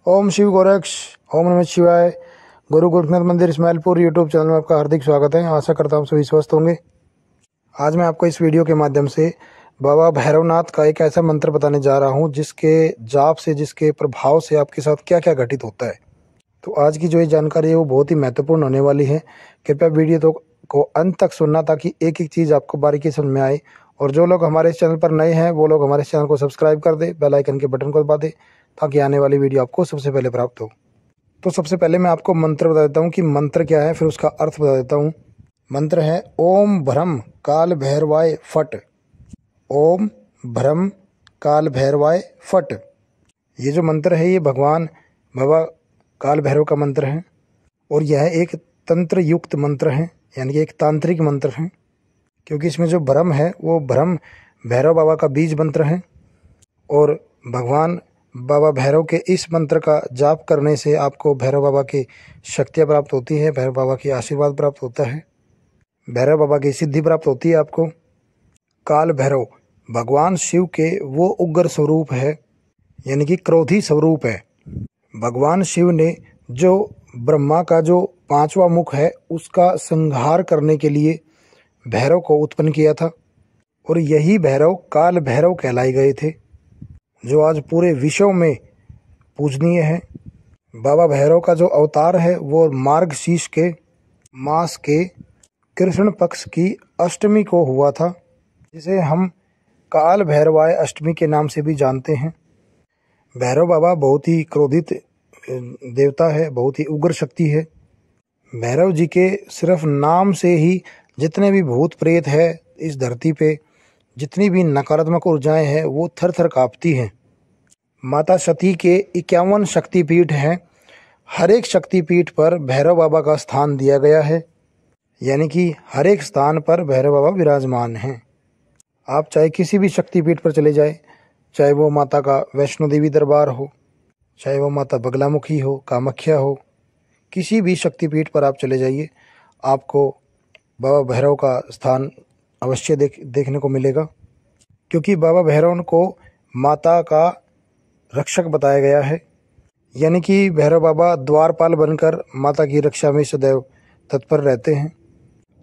ओम शिव गोरक्ष, ओम नमः शिवाय। गुरु गोरखनाथ मंदिर इस्माइलपुर यूट्यूब चैनल में आपका हार्दिक स्वागत है। आशा करता हूँ सभी स्वस्थ होंगे। आज मैं आपको इस वीडियो के माध्यम से बाबा भैरवनाथ का एक ऐसा मंत्र बताने जा रहा हूँ जिसके जाप से, जिसके प्रभाव से आपके साथ क्या क्या घटित होता है। तो आज की जो ये जानकारी है वो बहुत ही महत्वपूर्ण होने वाली है। कृपया वीडियो को अंत तक सुनना ताकि एक एक चीज़ आपको बारीकी समझ में आए। और जो लोग हमारे इस चैनल पर नए हैं वो लोग हमारे चैनल को सब्सक्राइब कर दे, बेल आइकन के बटन को दबा दे ताकि आने वाली वीडियो आपको सबसे पहले प्राप्त हो। तो सबसे पहले मैं आपको मंत्र बता देता हूँ कि मंत्र क्या है, फिर उसका अर्थ बता देता हूँ। मंत्र है ओम भ्रम काल भैरवाय फट। ओम भ्रम काल भैरवाय फट। ये जो मंत्र है ये भगवान बाबा काल भैरव का मंत्र है और यह एक तंत्र युक्त मंत्र है, यानी कि एक तांत्रिक मंत्र है, क्योंकि इसमें जो भ्रम है वो भ्रम भैरव बाबा का बीज मंत्र है। और भगवान बाबा भैरव के इस मंत्र का जाप करने से आपको भैरव बाबा की शक्तियाँ प्राप्त होती है, भैरव बाबा की आशीर्वाद प्राप्त होता है, भैरव बाबा की सिद्धि प्राप्त होती है आपको। काल भैरव भगवान शिव के वो उग्र स्वरूप है, यानी कि क्रोधी स्वरूप है। भगवान शिव ने जो ब्रह्मा का जो 5वां मुख है उसका संहार करने के लिए भैरव को उत्पन्न किया था और यही भैरव काल भैरव कहलाए गए थे, जो आज पूरे विश्व में पूजनीय है। बाबा भैरव का जो अवतार है वो मार्गशीर्ष के मास के कृष्ण पक्ष की अष्टमी को हुआ था, जिसे हम काल भैरवाय अष्टमी के नाम से भी जानते हैं। भैरव बाबा बहुत ही क्रोधित देवता है, बहुत ही उग्र शक्ति है। भैरव जी के सिर्फ नाम से ही जितने भी भूत प्रेत है इस धरती पे, जितनी भी नकारात्मक ऊर्जाएं हैं वो थर थर काँपती हैं। माता सती के 51 शक्तिपीठ हैं, हर एक शक्तिपीठ पर भैरव बाबा का स्थान दिया गया है, यानी कि हर एक स्थान पर भैरव बाबा विराजमान हैं। आप चाहे किसी भी शक्तिपीठ पर चले जाए, चाहे वो माता का वैष्णो देवी दरबार हो, चाहे वो माता बगलामुखी हो, कामाख्या हो, किसी भी शक्तिपीठ पर आप चले जाइए, आपको बाबा भैरव का स्थान अवश्य देखने को मिलेगा, क्योंकि बाबा भैरव को माता का रक्षक बताया गया है। यानी कि भैरव बाबा द्वारपाल बनकर माता की रक्षा में सदैव तत्पर रहते हैं।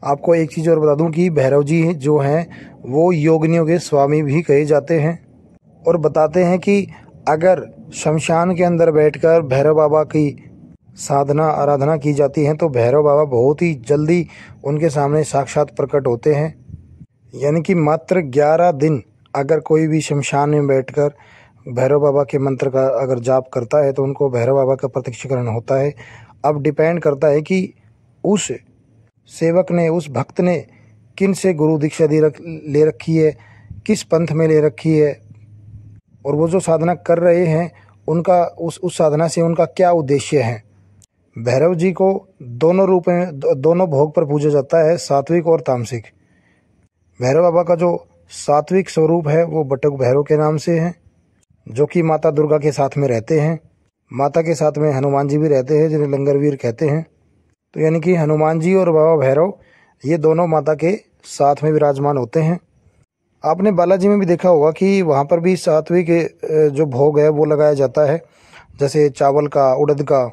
आपको एक चीज़ और बता दूं कि भैरव जी जो हैं वो योगिनियों के स्वामी भी कहे जाते हैं और बताते हैं कि अगर शमशान के अंदर बैठकर भैरव बाबा की साधना आराधना की जाती है तो भैरव बाबा बहुत ही जल्दी उनके सामने साक्षात प्रकट होते हैं। यानी कि मात्र 11 दिन अगर कोई भी शमशान में बैठकर भैरव बाबा के मंत्र का अगर जाप करता है तो उनको भैरव बाबा का प्रत्यक्षीकरण होता है। अब डिपेंड करता है कि उस सेवक ने, उस भक्त ने किन से गुरु दीक्षा ले रखी है, किस पंथ में ले रखी है, और वो जो साधना कर रहे हैं उनका उस साधना से उनका क्या उद्देश्य है। भैरव जी को दोनों रूप में, दोनों भोग पर पूजा जाता है, सात्विक और तामसिक। भैरव बाबा का जो सात्विक स्वरूप है वो बटुक भैरव के नाम से है, जो कि माता दुर्गा के साथ में रहते हैं। माता के साथ में हनुमान जी भी रहते हैं, जिन्हें लंगरवीर कहते हैं। तो यानी कि हनुमान जी और बाबा भैरव ये दोनों माता के साथ में विराजमान होते हैं। आपने बालाजी में भी देखा होगा कि वहाँ पर भी सात्विक जो भोग है वो लगाया जाता है, जैसे चावल का, उड़द का।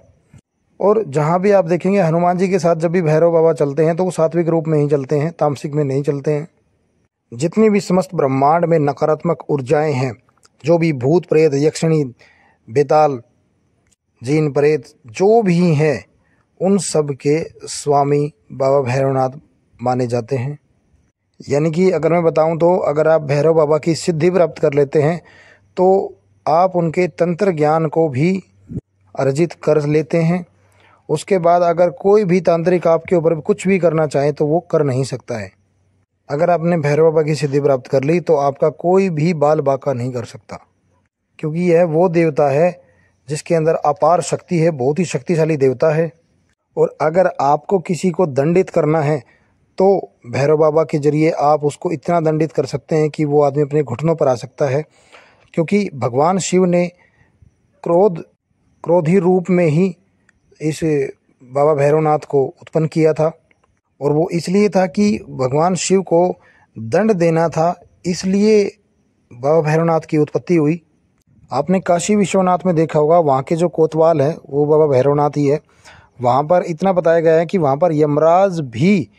और जहाँ भी आप देखेंगे हनुमान जी के साथ जब भी भैरव बाबा चलते हैं तो वो सात्विक रूप में ही चलते हैं, तामसिक में नहीं चलते हैं। जितनी भी समस्त ब्रह्मांड में नकारात्मक ऊर्जाएं हैं, जो भी भूत प्रेत, यक्षिणी, बेताल, जीन प्रेत जो भी हैं, उन सब के स्वामी बाबा भैरवनाथ माने जाते हैं। यानी कि अगर मैं बताऊं तो अगर आप भैरव बाबा की सिद्धि प्राप्त कर लेते हैं तो आप उनके तंत्र ज्ञान को भी अर्जित कर लेते हैं। उसके बाद अगर कोई भी तांत्रिक आपके ऊपर कुछ भी करना चाहे तो वो कर नहीं सकता है। अगर आपने भैरव बाबा की सिद्धि प्राप्त कर ली तो आपका कोई भी बाल बाका नहीं कर सकता, क्योंकि यह वो देवता है जिसके अंदर अपार शक्ति है, बहुत ही शक्तिशाली देवता है। और अगर आपको किसी को दंडित करना है तो भैरव बाबा के जरिए आप उसको इतना दंडित कर सकते हैं कि वो आदमी अपने घुटनों पर आ सकता है, क्योंकि भगवान शिव ने क्रोधी रूप में ही इस बाबा भैरवनाथ को उत्पन्न किया था। और वो इसलिए था कि भगवान शिव को दंड देना था, इसलिए बाबा भैरवनाथ की उत्पत्ति हुई। आपने काशी विश्वनाथ में देखा होगा, वहाँ के जो कोतवाल है वो बाबा भैरवनाथ ही है। वहाँ पर इतना बताया गया है कि वहाँ पर यमराज भी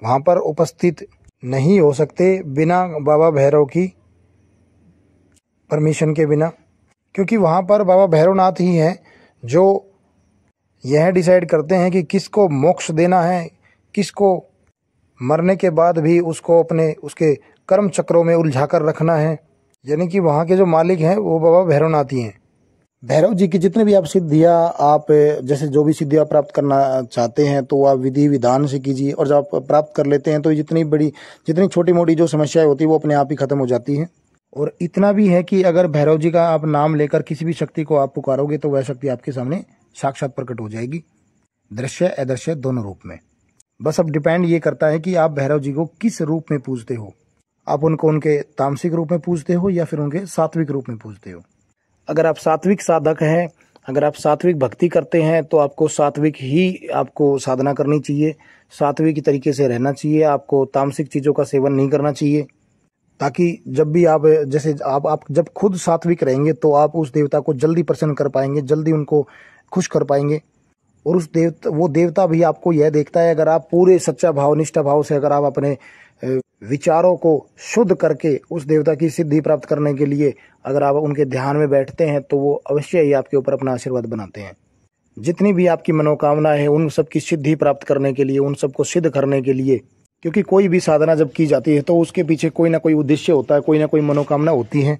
वहाँ पर उपस्थित नहीं हो सकते बिना बाबा भैरव की परमिशन के बिना, क्योंकि वहाँ पर बाबा भैरवनाथ ही हैं जो यह डिसाइड करते हैं कि किसको मोक्ष देना है, किसको मरने के बाद भी उसको अपने उसके कर्म चक्रों में उलझा कर रखना है। यानी कि वहाँ के जो मालिक हैं वो बाबा भैरवनाथ ही हैं। भैरव जी की जितने भी आप सिद्धियाँ, आप जैसे जो भी सिद्धियाँ प्राप्त करना चाहते हैं तो आप विधि विधान से कीजिए, और जब आप प्राप्त कर लेते हैं तो जितनी छोटी मोटी जो समस्याएं होती है वो अपने आप ही खत्म हो जाती हैं। और इतना भी है कि अगर भैरव जी का आप नाम लेकर किसी भी शक्ति को आप पुकारोगे तो वह शक्ति आपके सामने साक्षात प्रकट हो जाएगी, दृश्य अदृश्य दोनों रूप में। बस अब डिपेंड ये करता है कि आप भैरव जी को किस रूप में पूजते हो। आप उनको उनके तामसिक रूप में पूजते हो या फिर उनके सात्विक रूप में पूजते हो। अगर आप सात्विक साधक हैं, अगर आप सात्विक भक्ति करते हैं तो आपको सात्विक ही आपको साधना करनी चाहिए, सात्विक तरीके से रहना चाहिए। आपको तामसिक चीज़ों का सेवन नहीं करना चाहिए, ताकि जब भी आप जैसे आप जब खुद सात्विक रहेंगे तो आप उस देवता को जल्दी प्रसन्न कर पाएंगे, जल्दी उनको खुश कर पाएंगे। और वो देवता भी आपको यह देखता है, अगर आप पूरे सच्चा भाव निष्ठा भाव से अगर आप अपने विचारों को शुद्ध करके उस देवता की सिद्धि प्राप्त करने के लिए अगर आप उनके ध्यान में बैठते हैं तो वो अवश्य ही आपके ऊपर अपना आशीर्वाद बनाते हैं। जितनी भी आपकी मनोकामना है उन सब की सिद्धि प्राप्त करने के लिए, उन सबको सिद्ध करने के लिए, क्योंकि कोई भी साधना जब की जाती है तो उसके पीछे कोई ना कोई उद्देश्य होता है, कोई ना कोई मनोकामना होती है,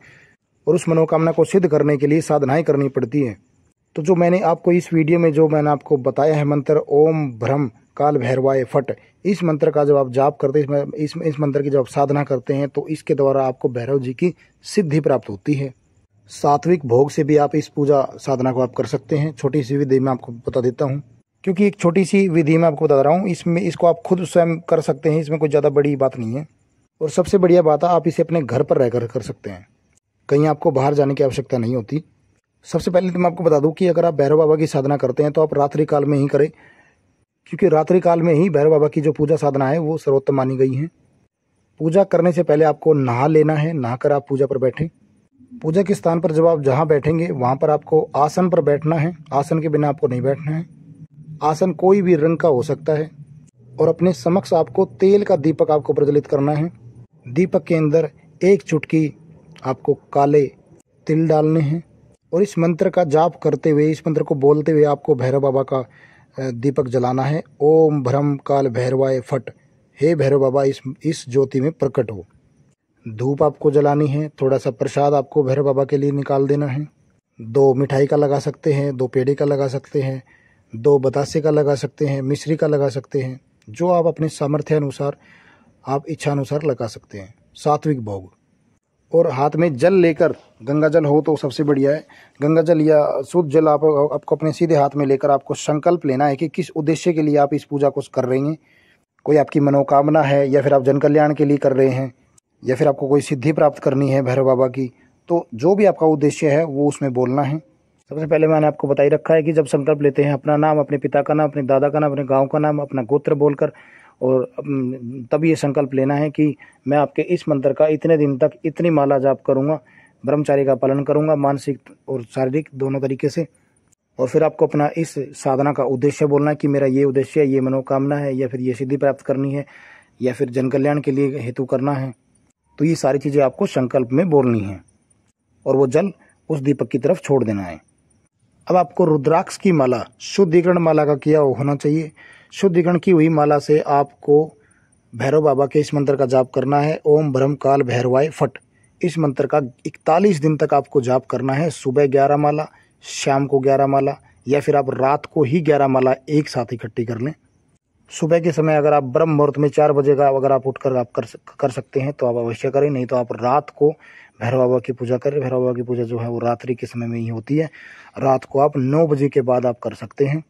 और उस मनोकामना को सिद्ध करने के लिए साधनाएं करनी पड़ती हैं। तो जो मैंने आपको इस वीडियो में जो मैंने आपको बताया है मंत्र ओम भ्रम काल भैरवाय फट, इस मंत्र का जब आप जाप करते हैं, इस मंत्र की जब आप साधना करते हैं तो इसके द्वारा आपको भैरव जी की सिद्धि प्राप्त होती है। सात्विक भोग से भी आप इस पूजा साधना को आप कर सकते हैं। छोटी सी विधि मैं आपको बता देता हूँ, क्योंकि एक छोटी सी विधि मैं आपको बता रहा हूँ, इसको आप खुद स्वयं कर सकते हैं, इसमें कोई ज़्यादा बड़ी बात नहीं है। और सबसे बढ़िया बात है, आप इसे अपने घर पर रहकर कर सकते हैं, कहीं आपको बाहर जाने की आवश्यकता नहीं होती। सबसे पहले तो मैं आपको बता दूं कि अगर आप भैरव बाबा की साधना करते हैं तो आप रात्रि काल में ही करें, क्योंकि रात्रि काल में ही भैरव बाबा की जो पूजा साधना है वो सर्वोत्तम मानी गई है। पूजा करने से पहले आपको नहा लेना है, नहाकर आप पूजा पर बैठें। पूजा के स्थान पर जब आप जहाँ बैठेंगे वहाँ पर आपको आसन पर बैठना है, आसन के बिना आपको नहीं बैठना है। आसन कोई भी रंग का हो सकता है, और अपने समक्ष आपको तेल का दीपक आपको प्रज्वलित करना है। दीपक के अंदर एक चुटकी आपको काले तिल डालने हैं, और इस मंत्र का जाप करते हुए, इस मंत्र को बोलते हुए आपको भैरव बाबा का दीपक जलाना है। ओम भ्रम काल भैरवाय फट, हे भैरव बाबा इस ज्योति में प्रकट हो। धूप आपको जलानी है, थोड़ा सा प्रसाद आपको भैरव बाबा के लिए निकाल देना है। 2 मिठाई का लगा सकते हैं, 2 पेड़े का लगा सकते हैं, 2 बतासे का लगा सकते हैं, मिश्री का लगा सकते हैं, जो आप अपने सामर्थ्य अनुसार आप इच्छा अनुसार लगा सकते हैं। सात्विक भोग। और हाथ में जल लेकर, गंगा जल हो तो सबसे बढ़िया है, गंगा जल या शुद्ध जल आपको अपने सीधे हाथ में लेकर आपको संकल्प लेना है कि किस उद्देश्य के लिए आप इस पूजा को कर रहे हैं। कोई आपकी मनोकामना है, या फिर आप जन कल्याण के लिए कर रहे हैं, या फिर आपको कोई सिद्धि प्राप्त करनी है भैरव बाबा की, तो जो भी आपका उद्देश्य है वो उसमें बोलना है। सबसे पहले मैंने आपको बता ही रखा है कि जब संकल्प लेते हैं अपना नाम, अपने पिता का नाम, अपने दादा का नाम, अपने गाँव का नाम, अपना गोत्र बोलकर, और तब ये संकल्प लेना है कि मैं आपके इस मंत्र का इतने दिन तक इतनी माला जाप करूँगा, ब्रह्मचार्य का पालन करूँगा, मानसिक और शारीरिक दोनों तरीके से। और फिर आपको अपना इस साधना का उद्देश्य बोलना है कि मेरा ये उद्देश्य है, ये मनोकामना है, या फिर ये सिद्धि प्राप्त करनी है, या फिर जन कल्याण के लिए हेतु करना है। तो ये सारी चीज़ें आपको संकल्प में बोलनी है, और वो जल उस दीपक की तरफ छोड़ देना है। अब आपको रुद्राक्ष की माला, शुद्धिकरण माला का किया होना चाहिए। शुद्धिकरण की हुई माला से आपको भैरव बाबा के इस मंत्र का जाप करना है, ओम भ्रम काल भैरवाय फट। इस मंत्र का 41 दिन तक आपको जाप करना है। सुबह 11 माला, शाम को 11 माला, या फिर आप रात को ही 11 माला एक साथ इकट्ठी कर लें। सुबह के समय अगर आप ब्रह्म मुहूर्त में 4 बजे का अगर आप उठकर आप कर सकते हैं तो आप अवश्य करें, नहीं तो आप रात को भैरव बाबा की पूजा करें। भैरव बाबा की पूजा जो है वो रात्रि के समय में ही होती है, रात को आप 9 बजे के बाद आप कर सकते हैं।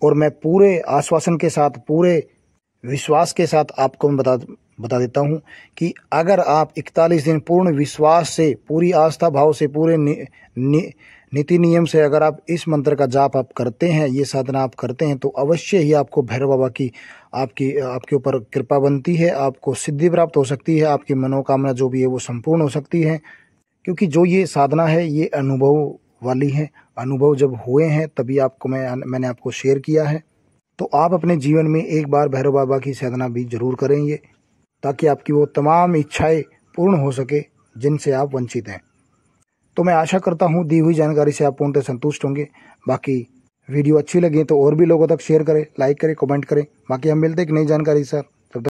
और मैं पूरे आश्वासन के साथ, पूरे विश्वास के साथ आपको मैं बता देता हूँ कि अगर आप 41 दिन पूर्ण विश्वास से, पूरी आस्था भाव से, पूरे नीति नियम से अगर आप इस मंत्र का जाप आप करते हैं, ये साधना आप करते हैं, तो अवश्य ही आपको भैरव बाबा की आपके ऊपर कृपा बनती है, आपको सिद्धि प्राप्त हो सकती है, आपकी मनोकामना जो भी है वो संपूर्ण हो सकती है। क्योंकि जो ये साधना है ये अनुभव वाली है। अनुभव जब हुए हैं तभी आपको मैंने आपको शेयर किया है। तो आप अपने जीवन में एक बार भैरव बाबा की साधना भी जरूर करेंगे, ताकि आपकी वो तमाम इच्छाएं पूर्ण हो सके जिनसे आप वंचित हैं। तो मैं आशा करता हूँ दी हुई जानकारी से आप पूर्णतः संतुष्ट होंगे। बाकी वीडियो अच्छी लगी तो और भी लोगों तक शेयर करें, लाइक करें, कमेंट करें। बाकी हम मिलते हैं एक नई जानकारी के साथ।